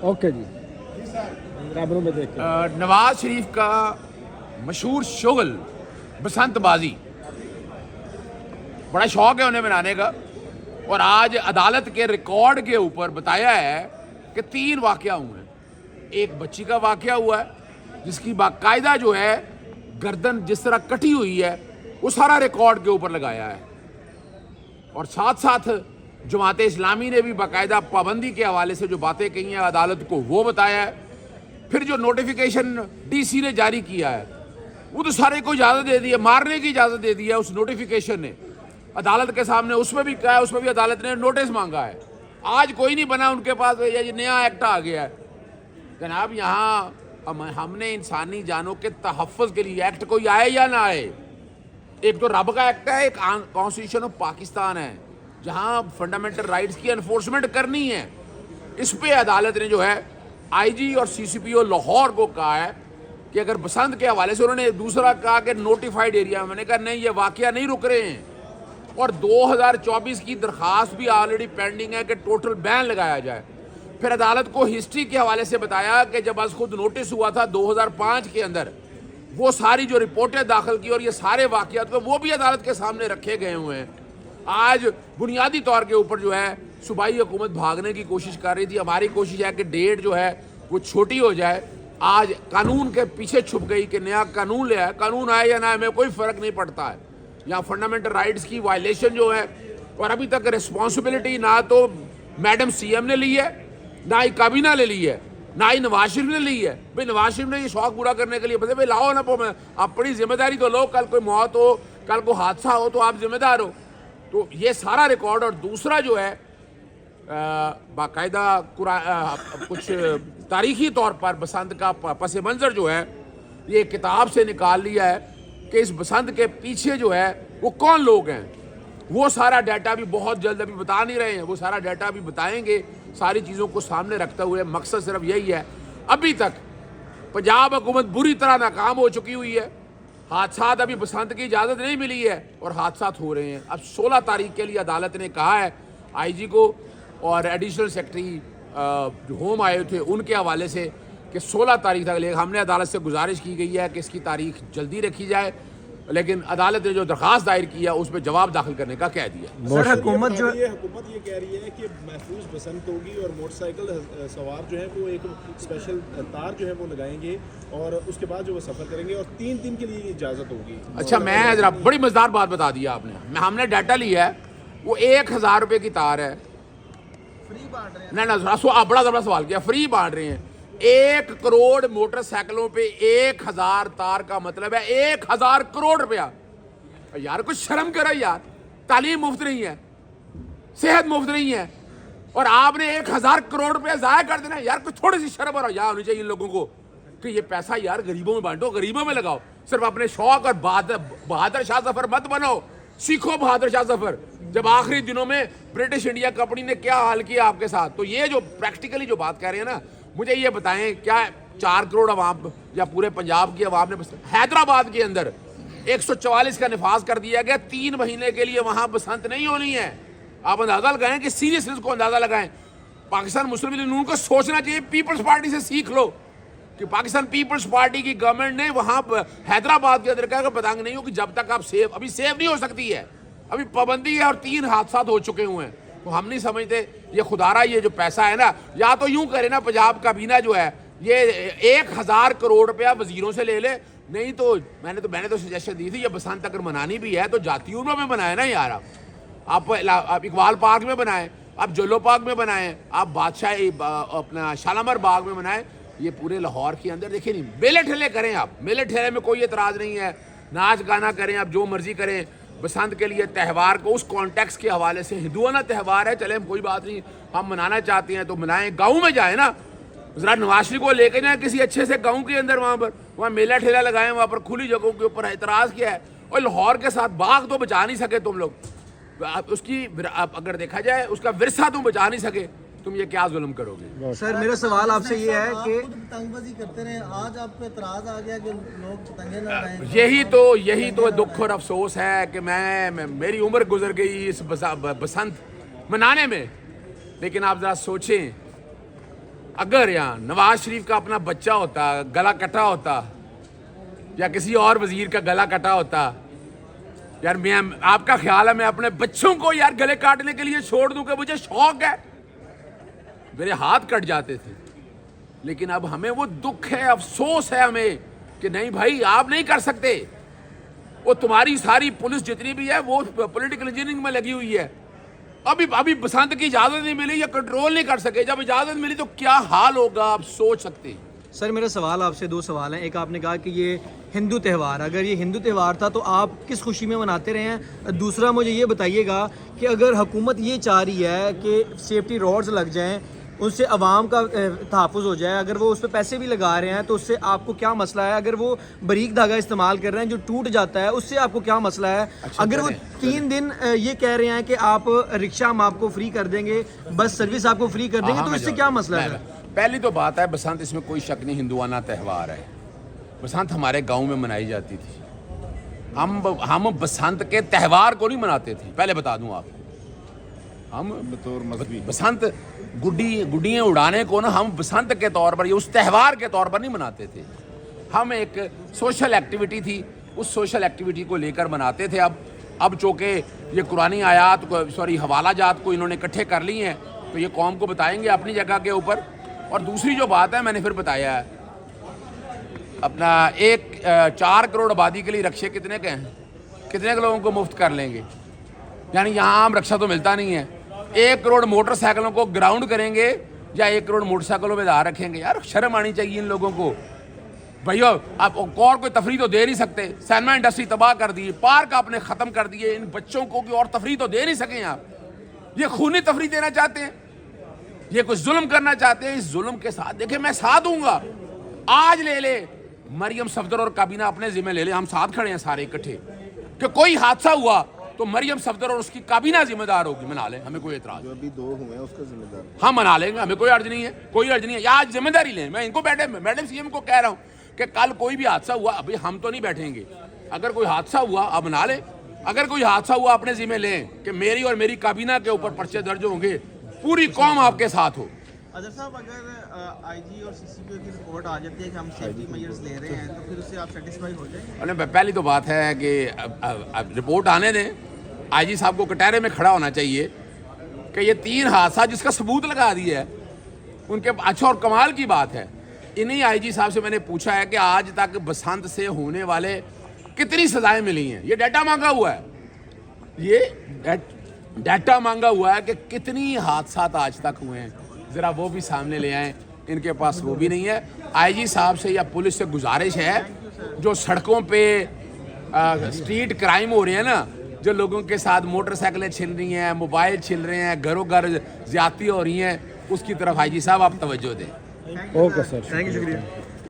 Okay जी, कैमरों में देख के। नवाज शरीफ का मशहूर शुगल बसंत बाजी, बड़ा शौक है उन्हें मनाने का। और आज अदालत के रिकॉर्ड के ऊपर बताया है कि 3 वाक़या हुए हैं। एक बच्ची का वाक़या हुआ है जिसकी बाकायदा जो है गर्दन जिस तरह कटी हुई है वो सारा रिकॉर्ड के ऊपर लगाया है। और साथ साथ जमात इस्लामी ने भी बाकायदा पाबंदी के हवाले से जो बातें कही हैं अदालत को वो बताया है। फिर जो नोटिफिकेशन डीसी ने जारी किया है वो तो सारे को इजाज़त दे दी है, मारने की इजाज़त दे दी है उस नोटिफिकेशन ने अदालत के सामने। उसमें भी कहा है, उसमें भी अदालत ने नोटिस मांगा है। आज कोई नहीं बना उनके पास, ये नया एक्ट आ गया है। जनाब यहाँ हमने इंसानी जानों के तहफ़्फ़ुज़ के लिए एक्ट कोई आए या ना आए, एक तो रब का एक्ट है, एक कॉन्स्टिट्यूशन ऑफ पाकिस्तान है जहाँ फंडामेंटल राइट्स की एनफोर्समेंट करनी है। इस पे अदालत ने जो है आईजी और सीसीपीओ लाहौर को कहा है कि अगर बसंत के हवाले से उन्होंने दूसरा कहा कि नोटिफाइड एरिया में, मैंने कहा नहीं, ये वाक़या नहीं रुक रहे हैं। और 2024 की दरख्वास्त भी ऑलरेडी पेंडिंग है कि टोटल बैन लगाया जाए। फिर अदालत को हिस्ट्री के हवाले से बताया कि जब आज खुद नोटिस हुआ था 2005 के अंदर, वो सारी जो रिपोर्टें दाखिल की और ये सारे वाक़यात को वो भी अदालत के सामने रखे गए हुए हैं। आज बुनियादी तौर के ऊपर जो है सूबाई हुकूमत भागने की कोशिश कर रही थी। हमारी कोशिश है कि डेट जो है वो छोटी हो जाए। आज कानून के पीछे छुप गई कि नया कानून ले आए, कानून आए या ना आए, हमें कोई फ़र्क नहीं पड़ता है। यहाँ फंडामेंटल राइट्स की वायलेशन जो है, और अभी तक रिस्पॉन्सिबिलिटी ना तो मैडम सीएम ने ली है, ना ही काबीना ने ली है, ना ही नवाज शरीफ ने ली है। भाई नवाज शरीफ ने ये शौक पूरा करने के लिए बोले भाई लाओ ना, अपनी जिम्मेदारी तो लो, कल कोई मौत हो, कल को हादसा हो तो आप जिम्मेदार हो। तो ये सारा रिकॉर्ड। और दूसरा जो है बाकायदा कुछ तारीखी तौर पर बसंत का पस मंज़र जो है ये किताब से निकाल लिया है कि इस बसंत के पीछे जो है वो कौन लोग हैं। वो सारा डाटा भी बहुत जल्द, अभी बता नहीं रहे हैं, वो सारा डाटा भी बताएंगे। सारी चीज़ों को सामने रखते हुए मकसद सिर्फ यही है, अभी तक पंजाब हुकूमत बुरी तरह नाकाम हो चुकी हुई है। हादसात अभी बसंत की इजाज़त नहीं मिली है और हादसात हो रहे हैं। अब 16 तारीख के लिए अदालत ने कहा है आईजी को और एडिशनल सेक्रेटरी जो होम आए थे उनके हवाले से कि 16 तारीख तक। लेकिन हमने अदालत से गुजारिश की गई है कि इसकी तारीख जल्दी रखी जाए, लेकिन अदालत ने जो दरख्वास्त दायर किया उस पर जवाब दाखिल करने का कह दिया। सर हुकूमत ये कह रही है कि महफूज बसंत होगी और मोटरसाइकिल सवार जो है वो एक स्पेशल तार जो है वो लगाएंगे और उसके बाद जो वो सफ़र करेंगे और 3 दिन के लिए इजाज़त होगी। अच्छा, मैं जरा बड़ी मज़ेदार बात बता दिया आपने। हमने डाटा लिया है, वो 1000 रुपये की तार है। फ्री बांट रहे हैं ना, बड़ा सवाल किया, फ्री बांट रहे हैं। 1 करोड़ मोटरसाइकिलों पे 1000 तार का मतलब है 1000 करोड़ रुपया। यार कुछ शर्म करो यार, तालीम मुफ्त नहीं है, सेहत मुफ्त नहीं है और आपने 1000 करोड़ रुपया ज़ाया कर देना। यार कुछ थोड़ी सी शर्म और हया होनी चाहिए इन लोगों को कि ये पैसा यार गरीबों में बांटो, गरीबों में लगाओ। सिर्फ अपने शौक और बहादुर शाह जफर मत बनो, सीखो बहादुर शाह जफर। जब आखिरी दिनों में ब्रिटिश इंडिया कंपनी ने क्या हाल किया आपके साथ। तो ये जो प्रैक्टिकली जो बात कर रहे हैं ना, मुझे ये बताएं क्या 4 करोड़ अवाम या पूरे पंजाब की अवाम ने, हैदराबाद के अंदर 144 का निफाज कर दिया गया, 3 महीने के लिए वहां बसंत नहीं होनी है। आप अंदाजा लगाएं कि सीरियसनेस को अंदाजा लगाएं। पाकिस्तान मुस्लिम लीग नून को सोचना चाहिए, पीपल्स पार्टी से सीख लो कि पाकिस्तान पीपल्स पार्टी की गवर्नमेंट ने वहां हैदराबाद के अंदर कहा पतंग नहीं होगी जब तक आप सेफ, अभी सेफ नहीं हो सकती है, अभी पाबंदी है और 3 हादसा हो चुके हुए हैं। तो हम नहीं समझते ये खुदारा, ये जो पैसा है ना, या तो यूं करे ना पंजाब काबीना जो है ये 1000 करोड़ रुपया वजीरों से ले ले, नहीं तो मैंने तो सजेशन दी थी ये बसंत अगर मनानी भी है तो जातियों में बनाए ना यार। आप इकबाल पार्क में बनाएं, आप जलो पार्क में बनाएं, आप बादशाह अपना शालामार बाग में बनाएं। ये पूरे लाहौर के अंदर देखिए नहीं, मेले ठेले करें आप, मेले ठेले में कोई एतराज़ नहीं है, नाच गाना करें, आप जो मर्जी करें। बसंत के लिए त्यौहार को उस कॉन्टेक्स्ट के हवाले से हिंदुआना त्यौहार है, चले कोई बात नहीं, हम मनाना चाहते हैं तो मनाएं। गाँव में जाए ना, ज़रा नवाज शरीफ को लेके जाए किसी अच्छे से गाँव के अंदर, वहाँ मेला ठेला लगाएं, वहाँ पर खुली जगहों के ऊपर। एतराज़ किया है। और लाहौर के साथ बाग तो बचा नहीं सके तुम लोग, उसकी अगर देखा जाए उसका विरसा तुम बचा नहीं सके, तुम ये क्या जुल्म करोगे। सर मेरा सवाल आपसे ये है कि पतंगबाजी करते रहे, आज आपको एतराज आ गया कि लोग पतंगे ना उड़ाएं। यही तो दुख और अफसोस है कि मेरी उम्र गुजर गई इस बसंत मनाने में। लेकिन आप ज़रा सोचें अगर यहाँ नवाज शरीफ का अपना बच्चा होता, गला कटा होता, या किसी और वजीर का गला कटा होता, यार मैं, आपका ख्याल है मैं अपने बच्चों को यार गले काटने के लिए छोड़ दूं कि मुझे शौक है? मेरे हाथ कट जाते थे। लेकिन अब हमें वो दुख है, अफसोस है हमें कि नहीं भाई आप नहीं कर सकते। वो तुम्हारी सारी पुलिस जितनी भी है वो पॉलिटिकल इंजीनियरिंग में लगी हुई है। अभी बसंत की इजाज़त नहीं मिली या कंट्रोल नहीं कर सके। जब इजाज़त मिली तो क्या हाल होगा आप सोच सकते हैं। सर मेरा सवाल आपसे 2 सवाल हैं। एक आपने कहा कि ये हिंदू त्यौहार, अगर ये हिंदू त्यौहार था तो आप किस खुशी में मनाते रहे हैं? दूसरा मुझे ये बताइएगा कि अगर हुकूमत ये चाह रही है कि सेफ्टी रॉड्स लग जाएं, उससे आवाम का तहफ़्फ़ुज़ हो जाए, अगर वो उस पर पैसे भी लगा रहे हैं तो उससे आपको क्या मसला है? अगर वो बारीक धागा इस्तेमाल कर रहे हैं जो टूट जाता है, उससे आपको क्या मसला है? अगर वो 3 दिन ये कह रहे हैं कि आप रिक्शा हम आपको फ्री कर देंगे, बस सर्विस आपको फ्री कर देंगे, तो इससे क्या मसला है? पहली तो बात है बसंत, इसमें कोई शक नहीं हिंदुआना त्यौहार है। बसंत हमारे गांव में मनाई जाती थी। हम बसंत के त्यौहार को नहीं मनाते थे, पहले बता दूं आपको। हम बसंत गुड्डियाँ उड़ाने को ना हम बसंत के तौर पर, ये उस त्यौहार के तौर पर नहीं मनाते थे। हम एक सोशल एक्टिविटी थी, उस सोशल एक्टिविटी को लेकर मनाते थे। अब चूँकि ये कुरानी आयात को, सॉरी हवाला जात को इन्होंने इकट्ठे कर ली हैं, तो ये कौम को बताएंगे अपनी जगह के ऊपर। और दूसरी जो बात है, मैंने फिर बताया है, अपना 4 करोड़ आबादी के लिए रक्शे कितने के हैं? कितने लोगों को मुफ्त कर लेंगे? यानी यहाँ आम रक्षा तो मिलता नहीं है। 1 करोड़ मोटरसाइकिलों को ग्राउंड करेंगे या 1 करोड़ मोटरसाइकिलों में दार रखेंगे? यार शर्म आनी चाहिए इन लोगों को। भैया आप और कोई तफरी तो दे नहीं सकते। सिनेमा इंडस्ट्री तबाह कर दी, पार्क आपने ख़त्म कर दिए, इन बच्चों को और तफरी तो दे नहीं सकें आप। ये खूनी तफरी देना चाहते हैं, ये कुछ जुल्म करना चाहते हैं। इस जुल्म के साथ देखिए मैं साथ दूंगा। आज ले मरियम सफदर और काबीना अपने जिम्मे ले ले, हम साथ खड़े हैं सारे इकट्ठे, कि कोई हादसा हुआ तो मरियम सफदर और उसकी काबीना जिम्मेदार होगी। मना लें, हमें कोई एतराज। जो अभी 2 हुए हैं उसका जिम्मेदार हम मना लेंगे, हमें कोई अर्ज नहीं है, कोई अर्ज नहीं है। या आज जिम्मेदारी लें। मैं इनको मैडम सीएम को कह रहा हूँ कि कल कोई भी हादसा हुआ, अभी हम तो नहीं बैठेंगे, अगर कोई हादसा हुआ अब मना लें। अगर कोई हादसा हुआ अपने जिम्मे लें कि मेरी और मेरी काबीना के ऊपर पर्चे दर्ज होंगे, पूरी कौम आपके साथ हो। अजहर साहब, अगर आईजी और सीसीपी की रिपोर्ट आ जाती है कि हम सेफ्टी मेजर्स ले रहे हैं, तो फिर उससे आप सेटिस्फाई हो जाएंगे? पहली तो बात है कि अब रिपोर्ट आने दें। आईजी साहब को कटहरे में खड़ा होना चाहिए कि ये 3 हादसा जिसका सबूत लगा दिया है उनके। अच्छा, और कमाल की बात है, इन्हीं आईजी साहब से मैंने पूछा है कि आज तक बसंत से होने वाले कितनी सजाएं मिली हैं। ये डाटा मांगा हुआ है, ये डाटा मांगा हुआ है कि कितनी हादसा आज तक हुए हैं, ज़रा वो भी सामने ले आएँ। इनके पास वो भी नहीं है। आईजी साहब से या पुलिस से गुजारिश है, जो सड़कों पे स्ट्रीट क्राइम हो रहे हैं ना, जो लोगों के साथ मोटरसाइकिलें छिल रही हैं, मोबाइल छिल रहे हैं, घरों घर ज्यादती हो रही हैं, उसकी तरफ आईजी साहब आप तवज्जो दें। ओके सर, थैंक यू, शुक्रिया।